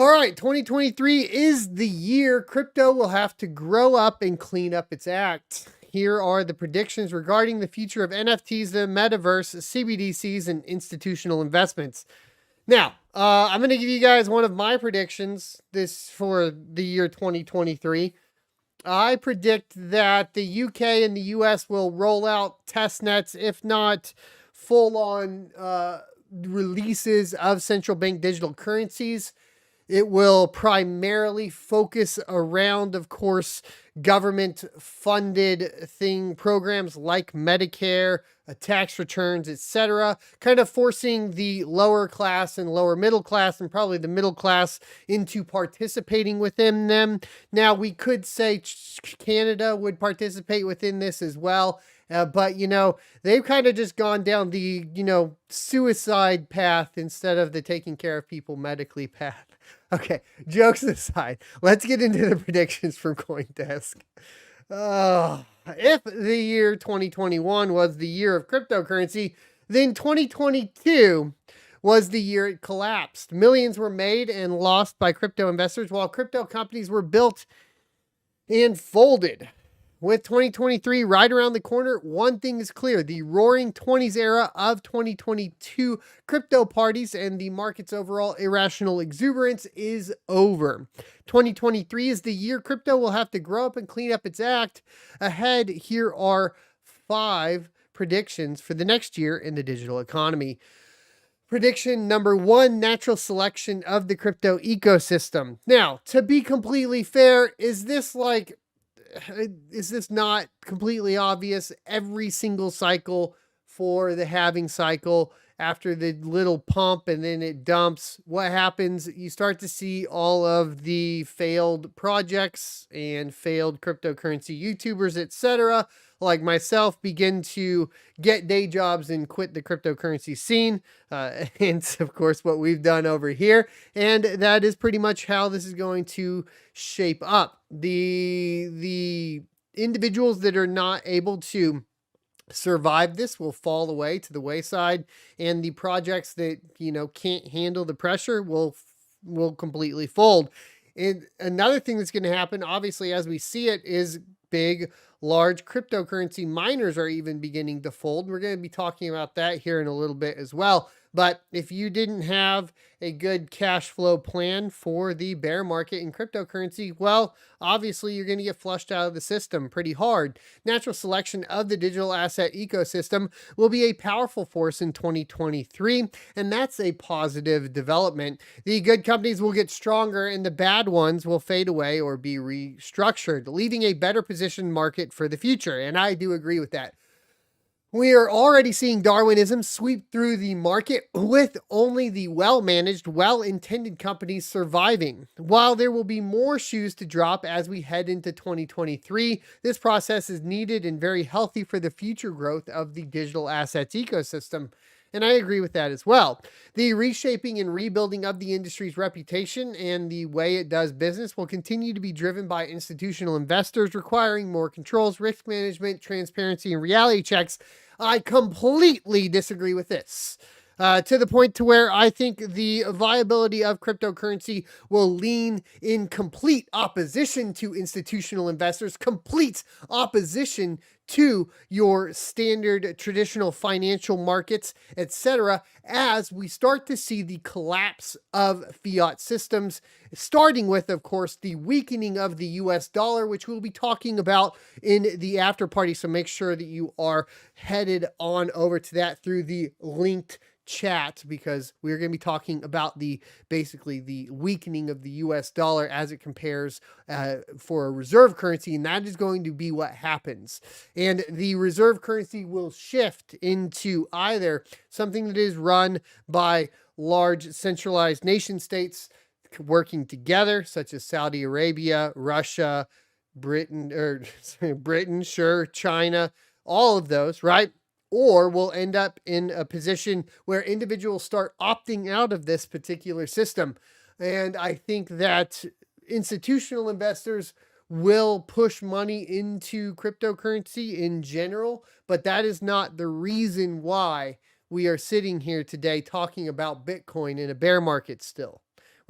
All right, 2023 is the year crypto will have to grow up and clean up its act. Here are the predictions regarding the future of NFTs, the Metaverse, CBDCs, and institutional investments. Now, I'm going to give you guys one of my predictions this for the year 2023. I predict that the UK and the US will roll out test nets, if not full-on releases of central bank digital currencies. It will primarily focus around, of course, government-funded programs like Medicare, tax returns, etc., kind of forcing the lower class and lower middle class and probably the middle class into participating within them. Now, we could say Canada would participate within this as well. But, they've kind of just gone down the, suicide path instead of the taking care of people medically path. Okay, jokes aside, let's get into the predictions from CoinDesk. If the year 2021 was the year of cryptocurrency, then 2022 was the year it collapsed. Millions were made and lost by crypto investors while crypto companies were built and folded. With 2023 right around the corner, one thing is clear. The roaring 20s era of 2022 crypto parties and the market's overall irrational exuberance is over. 2023 is the year crypto will have to grow up and clean up its act. Ahead, here are 5 predictions for the next year in the digital economy. Prediction number 1, natural selection of the crypto ecosystem. Now, to be completely fair, is this not completely obvious? Every single cycle for the halving cycle, after the little pump and then it dumps, what happens? You start to see all of the failed projects and failed cryptocurrency YouTubers, etc., like myself, begin to get day jobs and quit the cryptocurrency scene. Hence, of course, what we've done over here. And that is pretty much how this is going to shape up. The individuals that are not able to survive this will fall away to the wayside, and the projects that can't handle the pressure will completely fold. And another thing that's going to happen, obviously, as we see it, is big, large cryptocurrency miners are even beginning to fold. We're going to be talking about that here in a little bit as well. But if you didn't have a good cash flow plan for the bear market in cryptocurrency, well, obviously you're going to get flushed out of the system pretty hard. Natural selection of the digital asset ecosystem will be a powerful force in 2023, and that's a positive development. The good companies will get stronger and the bad ones will fade away or be restructured, leaving a better positioned market for the future. And I do agree with that. We are already seeing Darwinism sweep through the market with only the well-managed, well-intended companies surviving. While there will be more shoes to drop as we head into 2023, this process is needed and very healthy for the future growth of the digital assets ecosystem. And I agree with that as well. The reshaping and rebuilding of the industry's reputation and the way it does business will continue to be driven by institutional investors, requiring more controls, risk management, transparency, and reality checks. I completely disagree with this. To the point to where I think the viability of cryptocurrency will lean in complete opposition to institutional investors, complete opposition to your standard traditional financial markets, etc., as we start to see the collapse of fiat systems, starting with, of course, the weakening of the US dollar, which we'll be talking about in the after party. So make sure that you are headed on over to that through the linked chat, because we're going to be talking about basically the weakening of the US dollar as it compares for a reserve currency, and that is going to be what happens. And the reserve currency will shift into either something that is run by large centralized nation states working together, such as Saudi Arabia, Russia, Britain, sure, China, all of those, right? Or we'll end up in a position where individuals start opting out of this particular system. And I think that institutional investors will push money into cryptocurrency in general, but that is not the reason why we are sitting here today talking about Bitcoin in a bear market still.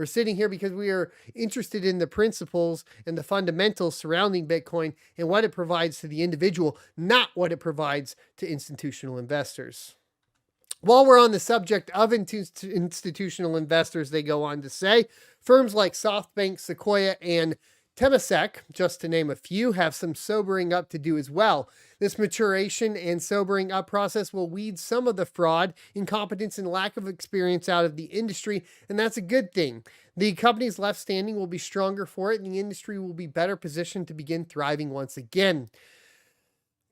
We're sitting here because we are interested in the principles and the fundamentals surrounding Bitcoin and what it provides to the individual, not what it provides to institutional investors. While we're on the subject of institutional investors, they go on to say, firms like SoftBank, Sequoia, and Temasek, just to name a few, have some sobering up to do as well. This maturation and sobering up process will weed some of the fraud, incompetence, and lack of experience out of the industry, and that's a good thing. The companies left standing will be stronger for it, and the industry will be better positioned to begin thriving once again.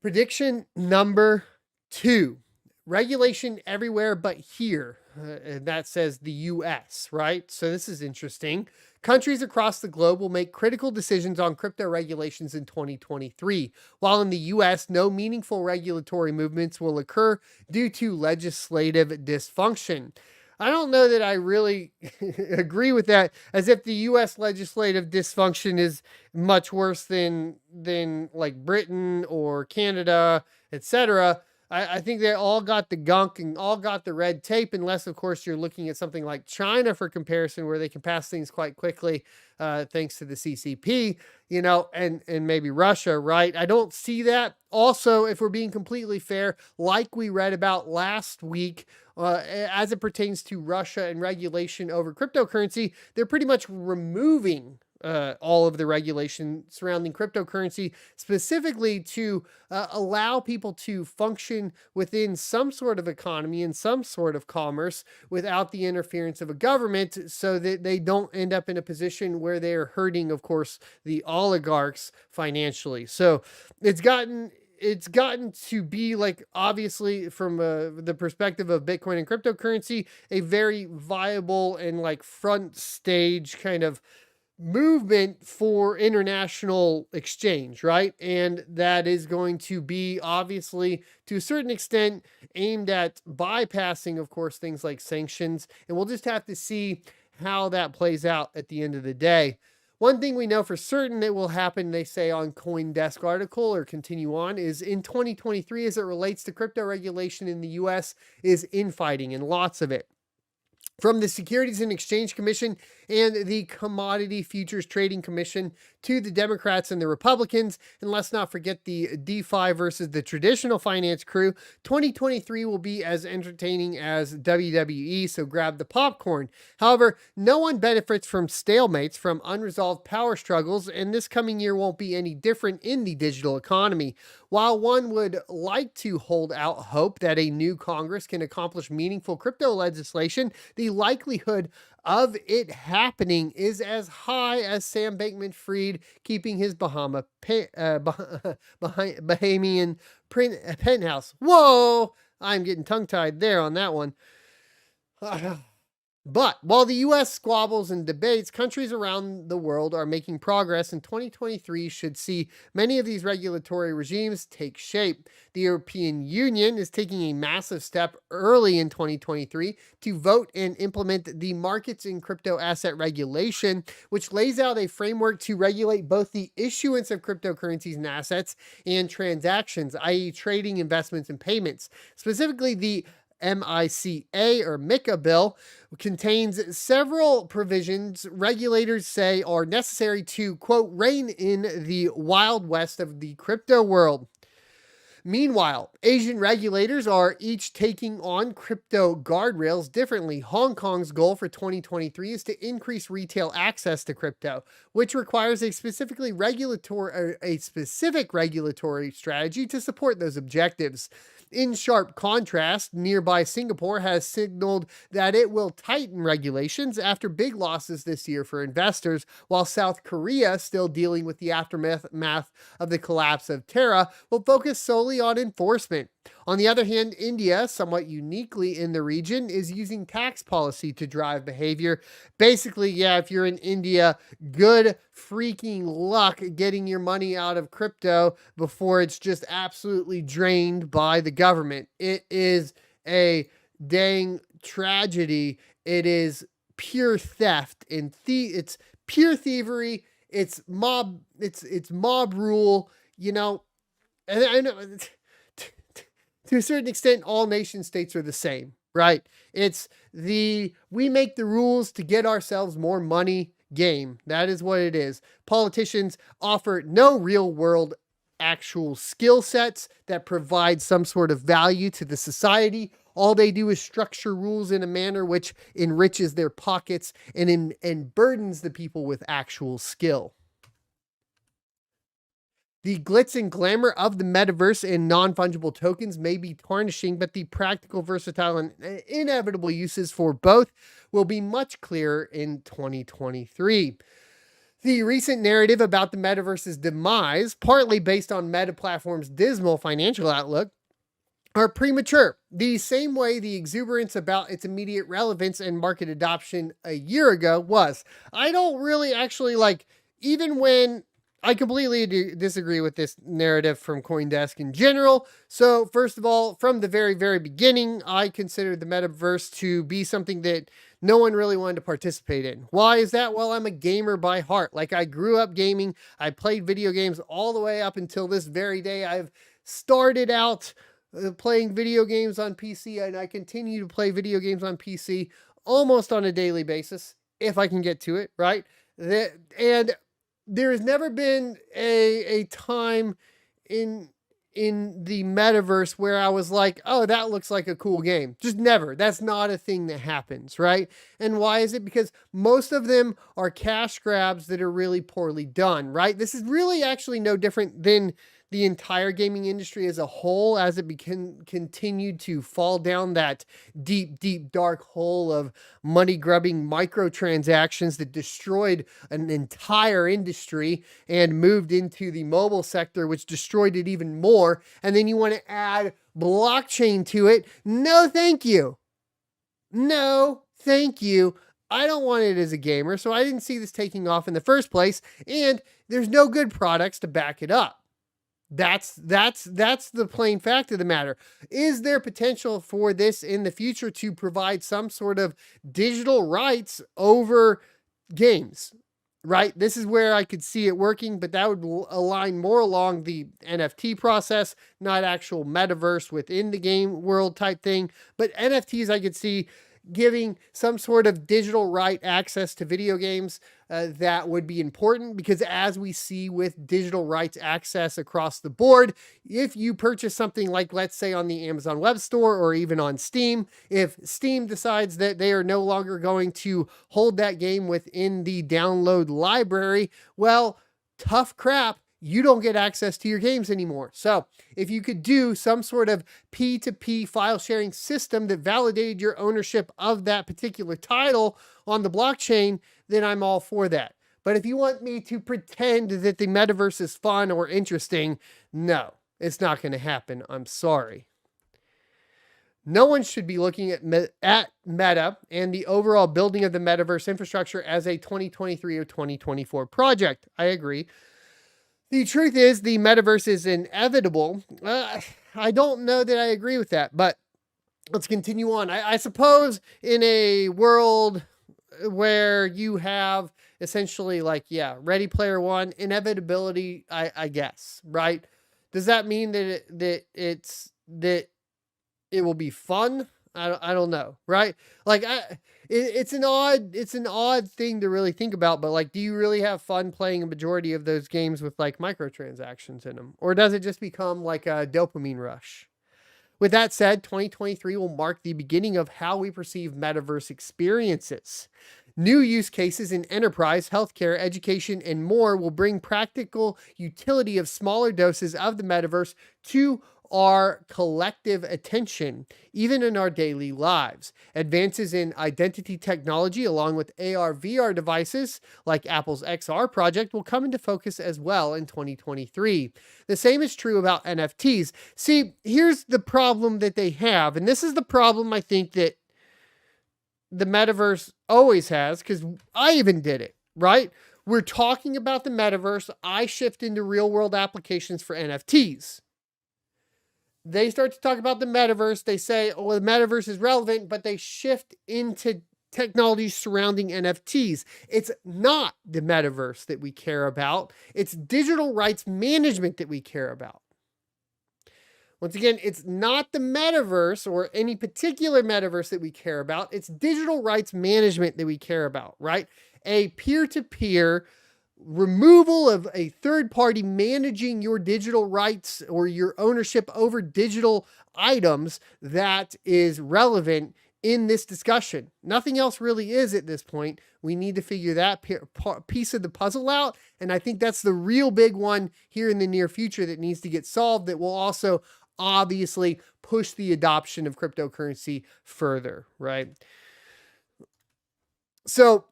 Prediction number 2. Regulation everywhere but here. And that says the US, right? So this is interesting. Countries across the globe will make critical decisions on crypto regulations in 2023, while in the US, no meaningful regulatory movements will occur due to legislative dysfunction. I don't know that I really agree with that, as if the US legislative dysfunction is much worse than like Britain or Canada, etc. I think they all got the gunk and all got the red tape, unless, of course, you're looking at something like China for comparison, where they can pass things quite quickly thanks to the CCP, and maybe Russia, right? I don't see that. Also, if we're being completely fair, like we read about last week, as it pertains to Russia and regulation over cryptocurrency, they're pretty much removing all of the regulation surrounding cryptocurrency, specifically to allow people to function within some sort of economy and some sort of commerce without the interference of a government, so that they don't end up in a position where they're hurting, of course, the oligarchs financially. So it's gotten to be, like, obviously from the perspective of Bitcoin and cryptocurrency, a very viable and like front stage kind of movement for international exchange, right? And that is going to be obviously to a certain extent aimed at bypassing, of course, things like sanctions. And we'll just have to see how that plays out at the end of the day. One thing we know for certain that will happen, they say on CoinDesk article, or continue on, is in 2023, as it relates to crypto regulation in the US, is infighting, and lots of it. From the Securities and Exchange Commission and the Commodity Futures Trading Commission to the Democrats and the Republicans, and let's not forget the DeFi versus the traditional finance crew, 2023 will be as entertaining as WWE, so grab the popcorn. However, no one benefits from stalemates, from unresolved power struggles, and this coming year won't be any different in the digital economy. While one would like to hold out hope that a new Congress can accomplish meaningful crypto legislation, the likelihood of it happening is as high as Sam Bankman-Fried keeping his Bahamian penthouse. Whoa! I'm getting tongue-tied there on that one. But while the US squabbles and debates, countries around the world are making progress, and 2023 should see many of these regulatory regimes take shape. The European Union is taking a massive step early in 2023 to vote and implement the Markets in Crypto Asset Regulation, which lays out a framework to regulate both the issuance of cryptocurrencies and assets and transactions, i.e. trading, investments, and payments. Specifically, the MICA or MiCA bill contains several provisions regulators say are necessary to, quote, rein in the wild west of the crypto world. Meanwhile, Asian regulators are each taking on crypto guardrails differently. Hong Kong's goal for 2023 is to increase retail access to crypto, which requires a specific regulatory strategy to support those objectives. In sharp contrast, nearby Singapore has signaled that it will tighten regulations after big losses this year for investors, while South Korea, still dealing with the aftermath of the collapse of Terra, will focus solely on enforcement. On the other hand, India, somewhat uniquely in the region, is using tax policy to drive behavior. Basically, yeah, if you're in India, good freaking luck getting your money out of crypto before it's just absolutely drained by the government. It is a dang tragedy. It is pure theft and it's pure thievery. It's mob rule, and I know to a certain extent, all nation states are the same, right? It's the we make the rules to get ourselves more money game. That is what it is. Politicians offer no real world actual skill sets that provide some sort of value to the society. All they do is structure rules in a manner which enriches their pockets and burdens the people with actual skill. The glitz and glamour of the metaverse and non-fungible tokens may be tarnishing, but the practical, versatile, and inevitable uses for both will be much clearer in 2023. The recent narrative about the metaverse's demise, partly based on Meta Platform's dismal financial outlook, are premature. The same way the exuberance about its immediate relevance and market adoption a year ago was. I don't really actually like, even when I completely disagree with this narrative from CoinDesk in general. So, first of all, from the very, very beginning, I considered the metaverse to be something that no one really wanted to participate in. Why is that? Well, I'm a gamer by heart. Like, I grew up gaming. I played video games all the way up until this very day. I've started out playing video games on PC, and I continue to play video games on PC almost on a daily basis, if I can get to it, right? And there has never been a time in the metaverse where I was like, oh, that looks like a cool game. Just never. That's not a thing that happens, right? And why is it? Because most of them are cash grabs that are really poorly done, right? This is really actually no different than the entire gaming industry as a whole, as it continued to fall down that deep, deep, dark hole of money-grubbing microtransactions that destroyed an entire industry and moved into the mobile sector, which destroyed it even more. And then you want to add blockchain to it. No, thank you. No, thank you. I don't want it as a gamer, so I didn't see this taking off in the first place. And there's no good products to back it up. That's the plain fact of the matter. Is there potential for this in the future to provide some sort of digital rights over games? Right? This is where I could see it working, but that would align more along the NFT process, not actual metaverse within the game world type thing. But NFTs I could see giving some sort of digital right access to video games that would be important, because as we see with digital rights access across the board, if you purchase something like, let's say, on the Amazon web store or even on Steam, if Steam decides that they are no longer going to hold that game within the download library, well, tough crap. You don't get access to your games anymore. So if you could do some sort of P2P file sharing system that validated your ownership of that particular title on the blockchain, then I'm all for that. But if you want me to pretend that the metaverse is fun or interesting, no, it's not going to happen. I'm sorry. No one should be looking at Meta and the overall building of the metaverse infrastructure as a 2023 or 2024 project. I agree. The truth is, the metaverse is inevitable. I don't know that I agree with that, but let's continue on. I suppose in a world where you have essentially Ready Player One, inevitability, I guess, right? Does that mean that it will be fun? I don't know, right? It's an odd thing to really think about, but do you really have fun playing a majority of those games with microtransactions in them? Or does it just become like a dopamine rush? With that said, 2023 will mark the beginning of how we perceive metaverse experiences. New use cases in enterprise, healthcare, education, and more will bring practical utility of smaller doses of the metaverse to our collective attention, even in our daily lives. Advances in identity technology, along with AR/VR devices like Apple's XR project, will come into focus as well in 2023. The same is true about NFTs. See, here's the problem that they have, and this is the problem I think that the metaverse always has, because I even did it, right? We're talking about the metaverse. I shift into real world applications for NFTs. They start to talk about the metaverse. They say, oh, the metaverse is relevant, but they shift into technologies surrounding NFTs. It's not the metaverse that we care about. It's digital rights management that we care about. Once again, it's not the metaverse or any particular metaverse that we care about. It's digital rights management that we care about, right? A peer-to-peer removal of a third party managing your digital rights or your ownership over digital items that is relevant in this discussion. Nothing else really is at this point. We need to figure that piece of the puzzle out. And I think that's the real big one here in the near future that needs to get solved, that will also obviously push the adoption of cryptocurrency further, right? So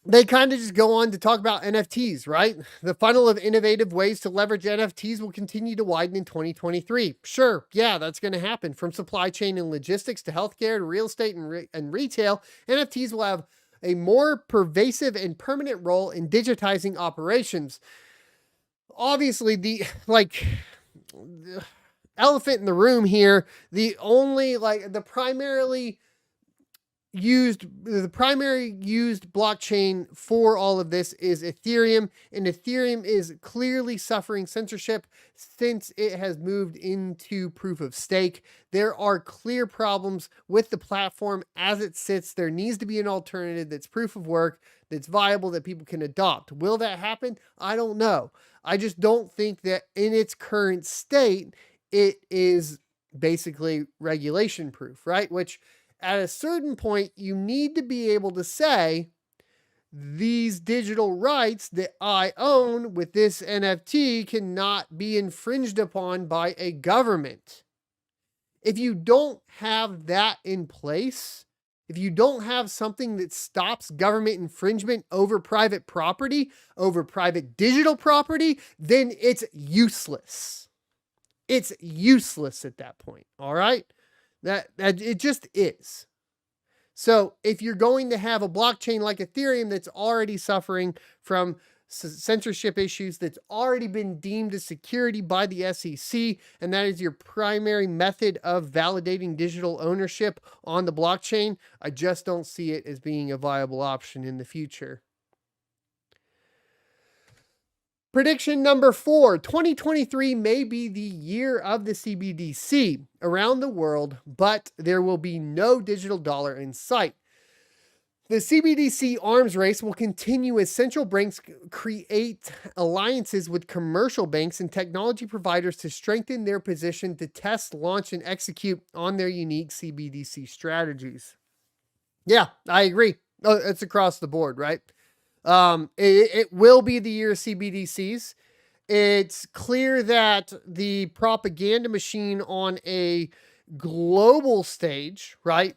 they kind of just go on to talk about NFTs, right? The funnel of innovative ways to leverage NFTs will continue to widen in 2023. Sure, yeah, that's going to happen. From supply chain and logistics to healthcare to real estate and retail, NFTs will have a more pervasive and permanent role in digitizing operations. Obviously, the elephant in the room here, the primary used blockchain for all of this is Ethereum, and Ethereum is clearly suffering censorship since it has moved into proof of stake. There are clear problems with the platform as it sits. There needs to be an alternative that's proof of work, that's viable, that people can adopt. Will that happen? I don't know. I just don't think that in its current state, it is basically regulation proof, right? Which at a certain point, you need to be able to say, these digital rights that I own with this NFT cannot be infringed upon by a government. If you don't have that in place, if you don't have something that stops government infringement over private property, over private digital property, then it's useless. It's useless at that point, all right? That it just is. So if you're going to have a blockchain like Ethereum that's already suffering from censorship issues, that's already been deemed a security by the SEC, and that is your primary method of validating digital ownership on the blockchain, I just don't see it as being a viable option in the future. Prediction number 4, 2023 may be the year of the CBDC around the world, but there will be no digital dollar in sight. The CBDC arms race will continue as central banks create alliances with commercial banks and technology providers to strengthen their position to test, launch, and execute on their unique CBDC strategies. Yeah, I agree. Oh, it's across the board, right? It will be the year of CBDCs. It's clear that the propaganda machine on a global stage, right,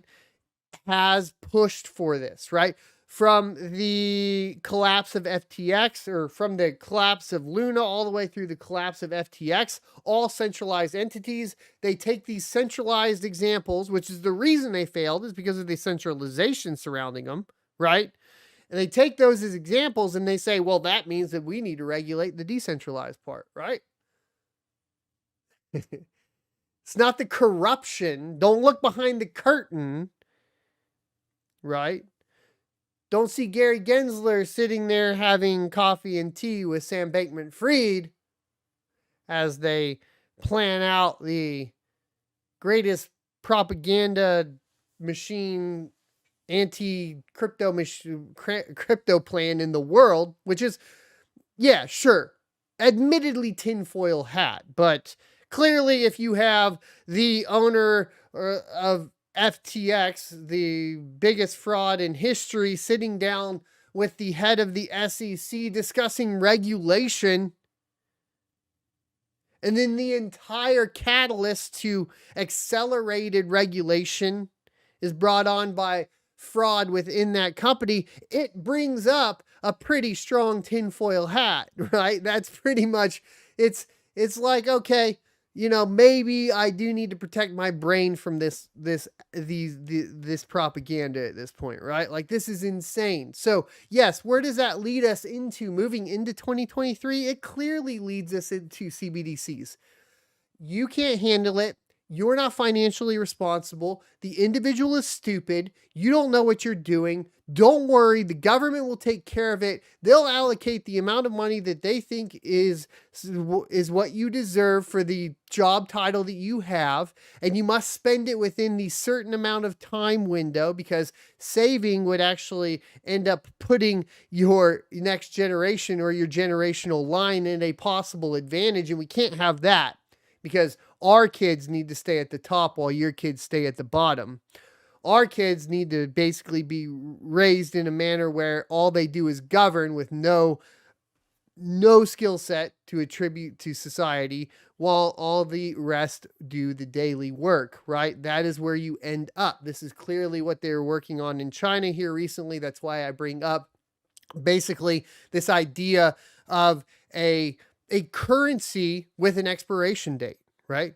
has pushed for this, right? From the collapse of FTX, or from the collapse of Luna all the way through the collapse of FTX, all centralized entities, they take these centralized examples, which is the reason they failed, is because of the centralization surrounding them, right? And they take those as examples and they say, well, that means that we need to regulate the decentralized part, right? It's not the corruption. Don't look behind the curtain, right? Don't see Gary Gensler sitting there having coffee and tea with Sam Bankman-Fried as they plan out the greatest propaganda machine, anti-crypto crypto plan in the world, which is, yeah, sure, admittedly tinfoil hat, but clearly if you have the owner of FTX, the biggest fraud in history, sitting down with the head of the SEC discussing regulation, and then the entire catalyst to accelerated regulation is brought on by fraud within that company, it brings up a pretty strong tinfoil hat, right? That's pretty much, it's like, okay, you know, maybe I do need to protect my brain from this propaganda at this point, right? Like, this is insane. So yes, where does that lead us into moving into 2023? It clearly leads us into CBDCs. You can't handle it. You're not financially responsible. The individual is stupid. You don't know what you're doing. Don't worry. The government will take care of it. They'll allocate the amount of money that they think is what you deserve for the job title that you have. And you must spend it within the certain amount of time window, because saving would actually end up putting your next generation or your generational line in a possible advantage. And we can't have that, because our kids need to stay at the top while your kids stay at the bottom. Our kids need to basically be raised in a manner where all they do is govern with no skill set to attribute to society, while all the rest do the daily work, right? That is where you end up. This is clearly what they were working on in China here recently. That's why I bring up basically this idea of a currency with an expiration date, right?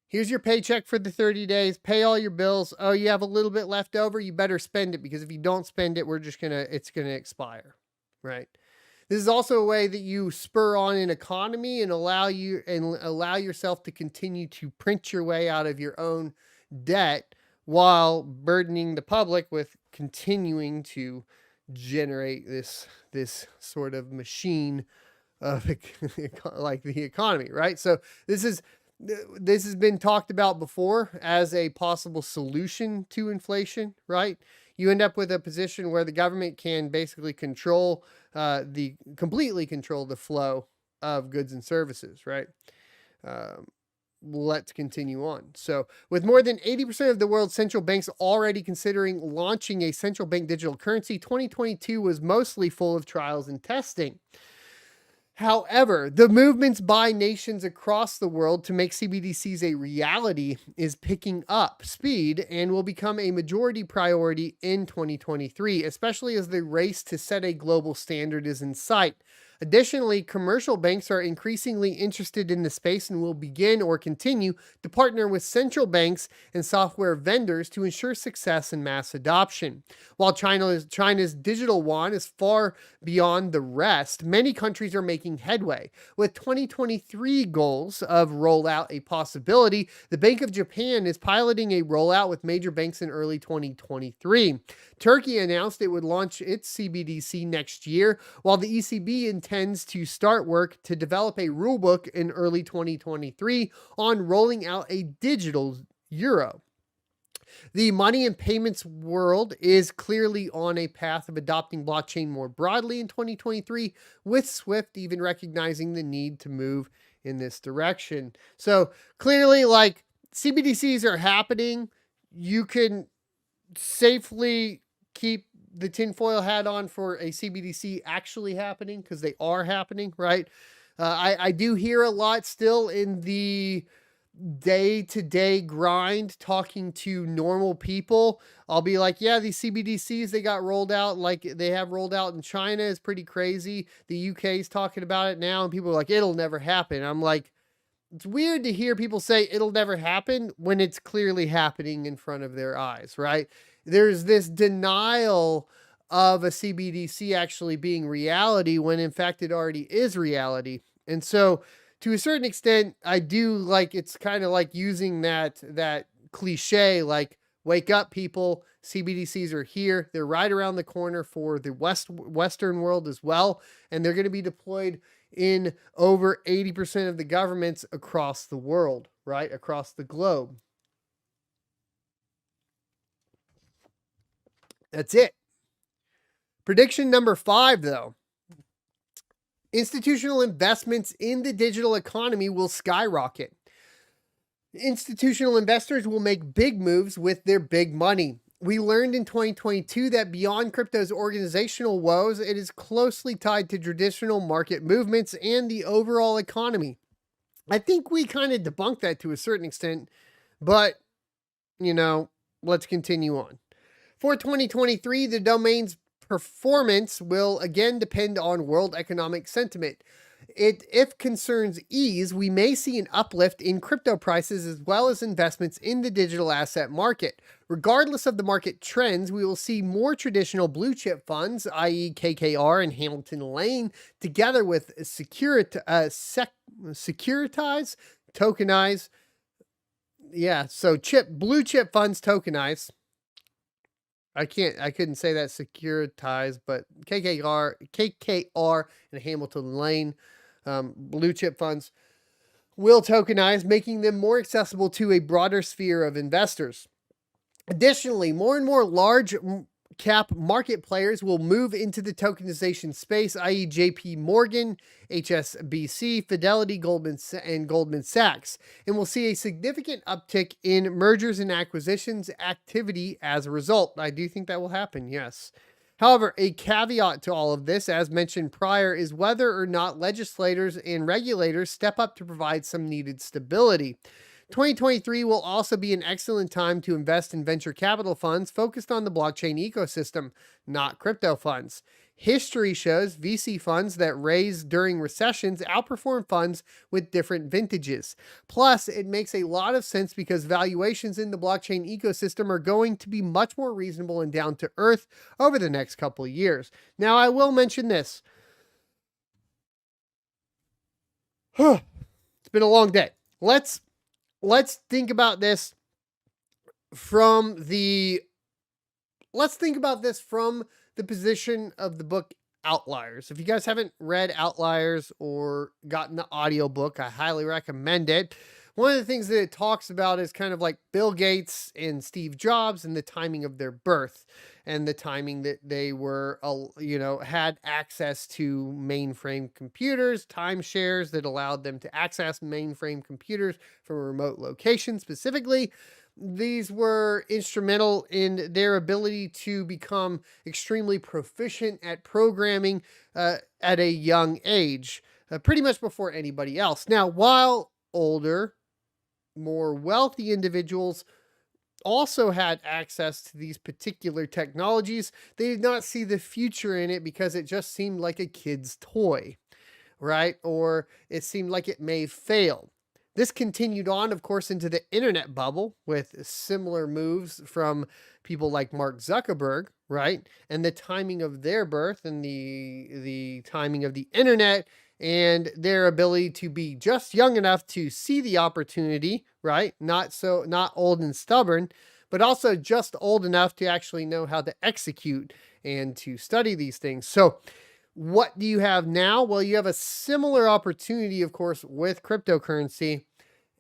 Here's your paycheck for the 30 days, pay all your bills. Oh, you have a little bit left over, you better spend it, because if you don't spend it, it's gonna expire, right? This is also a way that you spur on an economy and allow yourself to continue to print your way out of your own debt, while burdening the public with continuing to generate this sort of machine of like the economy, right? So this has been talked about before as a possible solution to inflation, right? You end up with a position where the government can basically completely control the flow of goods and services, right? Let's continue on. So, with more than 80% of the world's central banks already considering launching a central bank digital currency, 2022 was mostly full of trials and testing. However, the movements by nations across the world to make CBDCs a reality is picking up speed and will become a majority priority in 2023, especially as the race to set a global standard is in sight. Additionally, commercial banks are increasingly interested in the space and will begin or continue to partner with central banks and software vendors to ensure success and mass adoption. While China's digital yuan is far beyond the rest, many countries are making headway. With 2023 goals of rollout a possibility, the Bank of Japan is piloting a rollout with major banks in early 2023. Turkey announced it would launch its CBDC next year, while the ECB intends to start work to develop a rulebook in early 2023 on rolling out a digital euro. The money and payments world is clearly on a path of adopting blockchain more broadly in 2023, with SWIFT even recognizing the need to move in this direction. So clearly, like, CBDCs are happening. You can safely keep the tinfoil hat on for a CBDC actually happening, because they are happening, right? I do hear a lot still in the day-to-day grind talking to normal people. I'll be like, yeah, these CBDCs, they got rolled out like they have rolled out in China. It's pretty crazy. The UK is talking about it now, and people are like, it'll never happen. I'm like, it's weird to hear people say it'll never happen when it's clearly happening in front of their eyes, right? There's this denial of a CBDC actually being reality when in fact it already is reality. And so to a certain extent, I do like, it's kind of like using that cliche, like, wake up people, CBDCs are here. They're right around the corner for the Western world as well. And they're going to be deployed in over 80% of the governments across the world, right? Across the globe. That's it. Prediction number 5, though. Institutional investments in the digital economy will skyrocket. Institutional investors will make big moves with their big money. We learned in 2022 that beyond crypto's organizational woes, it is closely tied to traditional market movements and the overall economy. I think we kind of debunked that to a certain extent, but, let's continue on. For 2023, the domain's performance will again depend on world economic sentiment. If concerns ease, we may see an uplift in crypto prices as well as investments in the digital asset market. Regardless of the market trends, we will see more traditional blue chip funds, i.e. KKR and Hamilton Lane, together with securitize, tokenize, yeah, so blue chip funds tokenize. I couldn't say that securitized, but KKR and Hamilton Lane, blue chip funds will tokenize, making them more accessible to a broader sphere of investors. Additionally, more and more large cap market players will move into the tokenization space, i.e. JP Morgan, HSBC, Fidelity, Goldman Sachs, and we'll see a significant uptick in mergers and acquisitions activity as a result. I do think that will happen, yes. However, a caveat to all of this, as mentioned prior, is whether or not legislators and regulators step up to provide some needed stability. 2023 will also be an excellent time to invest in venture capital funds focused on the blockchain ecosystem, not crypto funds. History shows VC funds that raise during recessions outperform funds with different vintages. Plus, it makes a lot of sense because valuations in the blockchain ecosystem are going to be much more reasonable and down to earth over the next couple of years. Now, I will mention this. It's been a long day. Let's think about this from the position of the book Outliers. If you guys haven't read Outliers or gotten the audiobook, I highly recommend it. One of the things that it talks about is kind of like Bill Gates and Steve Jobs and the timing of their birth and the timing that they were, had access to mainframe computers, timeshares that allowed them to access mainframe computers from a remote location specifically. These were instrumental in their ability to become extremely proficient at programming at a young age, pretty much before anybody else. Now, while older, more wealthy individuals also had access to these particular technologies, they did not see the future in it because it just seemed like a kid's toy, right? Or it seemed like it may fail. This continued on, of course, into the internet bubble with similar moves from people like Mark Zuckerberg, right? And the timing of their birth and the timing of the internet and their ability to be just young enough to see the opportunity, right? Not old and stubborn, but also just old enough to actually know how to execute and to study these things. So what do you have now? Well, you have a similar opportunity, of course, with cryptocurrency.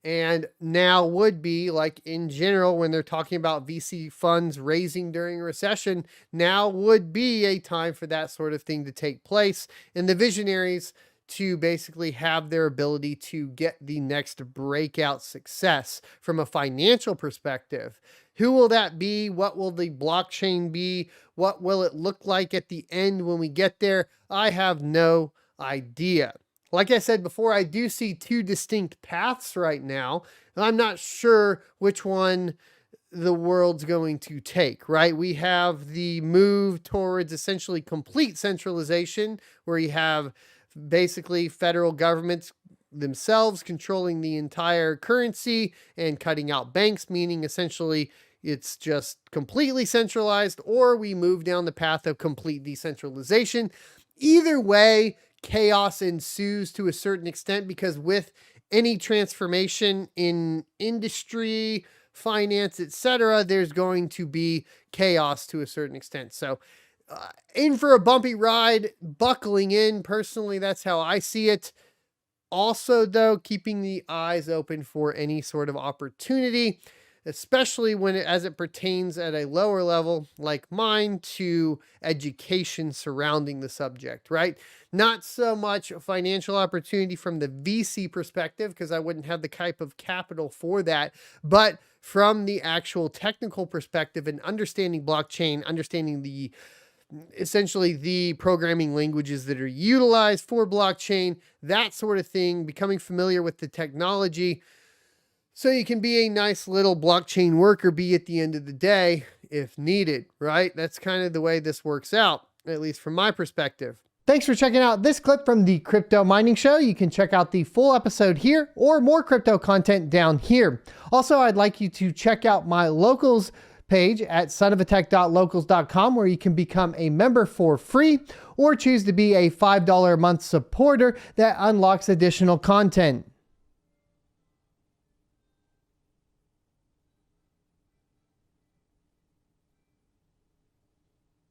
And now would be, like in general, when they're talking about VC funds raising during a recession, now would be a time for that sort of thing to take place. And the visionaries to basically have their ability to get the next breakout success from a financial perspective. Who will that be? What will the blockchain be? What will it look like at the end when we get there? I have no idea. Like I said before, I do see two distinct paths right now, and I'm not sure which one the world's going to take, right? We have the move towards essentially complete centralization, where you have basically federal governments themselves controlling the entire currency and cutting out banks, meaning essentially it's just completely centralized, or we move down the path of complete decentralization. Either way, chaos ensues to a certain extent, because with any transformation in industry, finance, etc., there's going to be chaos to a certain extent. So in for a bumpy ride, buckling in. Personally, that's how I see it. Also, though, keeping the eyes open for any sort of opportunity, especially as it pertains at a lower level like mine to education surrounding the subject, right? Not so much financial opportunity from the VC perspective, because I wouldn't have the type of capital for that, but from the actual technical perspective and understanding blockchain, understanding essentially the programming languages that are utilized for blockchain, that sort of thing, becoming familiar with the technology, so you can be a nice little blockchain worker bee at the end of the day if needed, right? That's kind of the way this works out, at least from my perspective. Thanks for checking out this clip from the Crypto Mining Show. You can check out the full episode here or more crypto content down here. Also, I'd like you to check out my locals page at sonofatech.locals.com, where you can become a member for free or choose to be a $5 a month supporter that unlocks additional content.